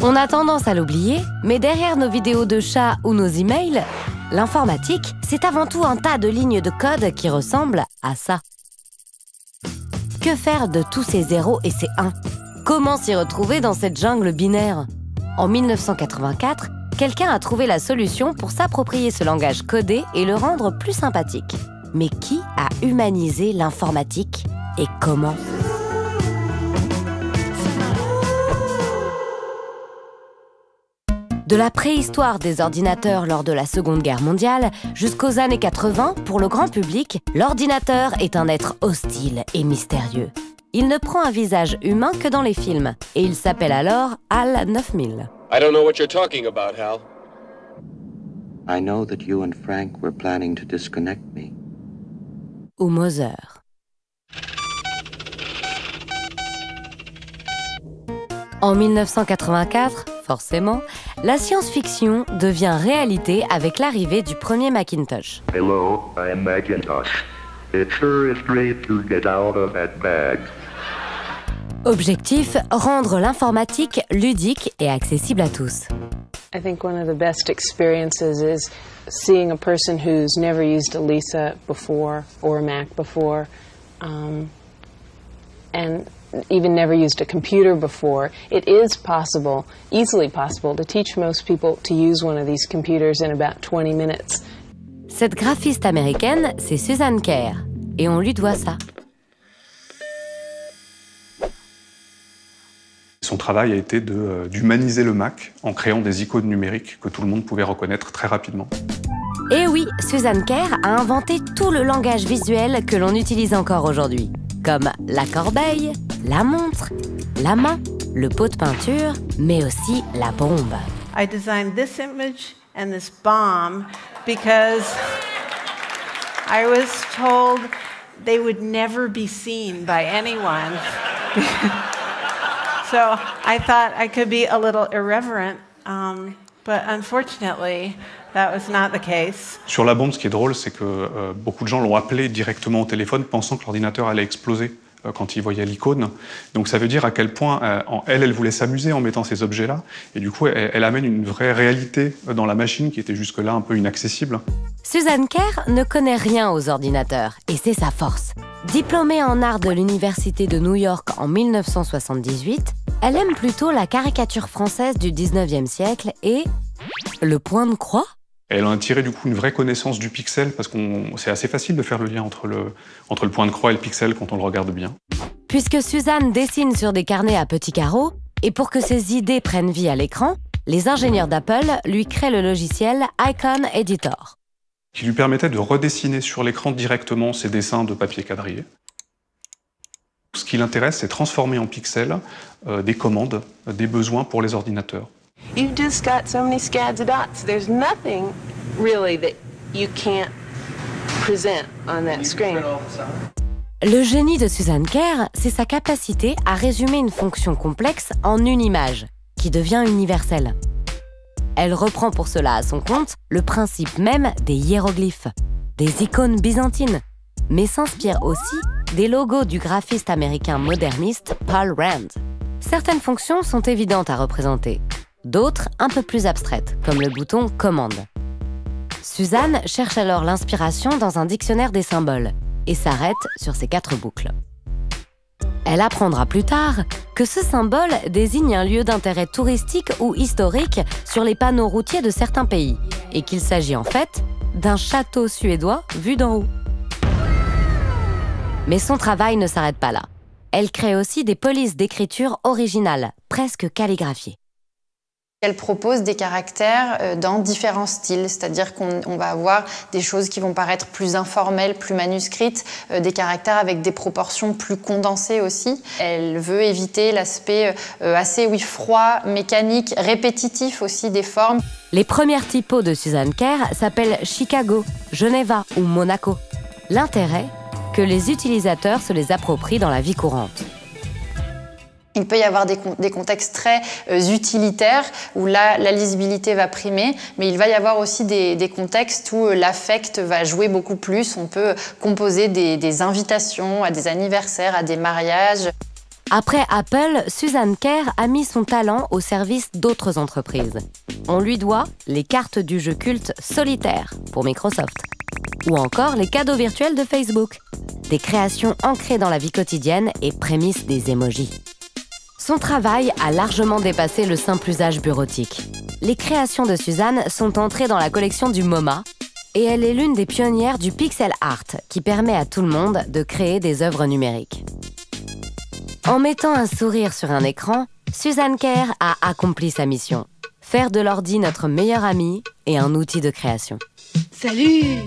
On a tendance à l'oublier, mais derrière nos vidéos de chats ou nos emails, l'informatique, c'est avant tout un tas de lignes de code qui ressemblent à ça. Que faire de tous ces 0 et ces 1? Comment s'y retrouver dans cette jungle binaire? En 1984, quelqu'un a trouvé la solution pour s'approprier ce langage codé et le rendre plus sympathique. Mais qui a humanisé l'informatique et comment? De la préhistoire des ordinateurs lors de la Seconde Guerre mondiale jusqu'aux années 80, pour le grand public, l'ordinateur est un être hostile et mystérieux. Il ne prend un visage humain que dans les films, et il s'appelle alors HAL 9000. I don't know what you're talking about, Hal. I know that you and Frank were planning to disconnect me. Ou Mother. En 1984, forcément, la science-fiction devient réalité avec l'arrivée du premier Macintosh. Hello, I'm Macintosh. It sure is great to get out of that bag. Objectif, rendre l'informatique ludique et accessible à tous. I think one of the best experiences is seeing a person who's never used a Lisa before or a Mac before, and even never used a computer before. It is possible, easily possible, to teach most people to use one of these computers in about 20 minutes. Cette graphiste américaine, c'est Susan Kare, et on lui doit ça. Son travail a été d'humaniser le Mac en créant des icônes numériques que tout le monde pouvait reconnaître très rapidement. Et oui, Susan Kare a inventé tout le langage visuel que l'on utilise encore aujourd'hui, comme la corbeille, la montre, la main, le pot de peinture, mais aussi la bombe. I designed this image and this bomb because I was told they would never be seen by anyone. So I thought I could be a little irreverent, but unfortunately, that was not the case. Sur la bombe, ce qui est drôle, c'est que beaucoup de gens l'ont appelée directement au téléphone pensant que l'ordinateur allait exploser quand ils voyaient l'icône. Donc ça veut dire à quel point elle voulait s'amuser en mettant ces objets-là. Et du coup, elle amène une vraie réalité dans la machine qui était jusque-là un peu inaccessible. Susan Kare ne connaît rien aux ordinateurs, et c'est sa force. Diplômée en art de l'Université de New York en 1978, elle aime plutôt la caricature française du 19e siècle et le point de croix. Elle en a tiré du coup une vraie connaissance du pixel, parce que c'est assez facile de faire le lien entre le point de croix et le pixel quand on le regarde bien. Puisque Suzanne dessine sur des carnets à petits carreaux, et pour que ses idées prennent vie à l'écran, les ingénieurs d'Apple lui créent le logiciel Icon Editor, qui lui permettait de redessiner sur l'écran directement ses dessins de papier quadrillé. Ce qui l'intéresse, c'est transformer en pixels des commandes, des besoins pour les ordinateurs. You've just got so many scads of dots. There's nothing really that you can't present on that screen. Le génie de Susan Kare, c'est sa capacité à résumer une fonction complexe en une image, qui devient universelle. Elle reprend pour cela à son compte le principe même des hiéroglyphes, des icônes byzantines, mais s'inspire aussi des logos du graphiste américain moderniste Paul Rand. Certaines fonctions sont évidentes à représenter, d'autres un peu plus abstraites, comme le bouton « Commande ». Suzanne cherche alors l'inspiration dans un dictionnaire des symboles et s'arrête sur ces 4 boucles. Elle apprendra plus tard que ce symbole désigne un lieu d'intérêt touristique ou historique sur les panneaux routiers de certains pays et qu'il s'agit en fait d'un château suédois vu d'en haut. Mais son travail ne s'arrête pas là. Elle crée aussi des polices d'écriture originales, presque calligraphiées. Elle propose des caractères dans différents styles, c'est-à-dire qu'on va avoir des choses qui vont paraître plus informelles, plus manuscrites, des caractères avec des proportions plus condensées aussi. Elle veut éviter l'aspect assez froid, mécanique, répétitif aussi des formes. Les premières typos de Susan Kare s'appellent Chicago, Geneva ou Monaco. L'intérêt, que les utilisateurs se les approprient dans la vie courante. Il peut y avoir des contextes très utilitaires où là, la lisibilité va primer, mais il va y avoir aussi des contextes où l'affect va jouer beaucoup plus. On peut composer des invitations à des anniversaires, à des mariages. Après Apple, Susan Kare a mis son talent au service d'autres entreprises. On lui doit les cartes du jeu culte Solitaire pour Microsoft, ou encore les cadeaux virtuels de Facebook, des créations ancrées dans la vie quotidienne et prémices des emojis. Son travail a largement dépassé le simple usage bureautique. Les créations de Susan sont entrées dans la collection du MoMA, et elle est l'une des pionnières du pixel art, qui permet à tout le monde de créer des œuvres numériques. En mettant un sourire sur un écran, Susan Kare a accompli sa mission. Faire de l'ordi notre meilleur ami et un outil de création. Salut!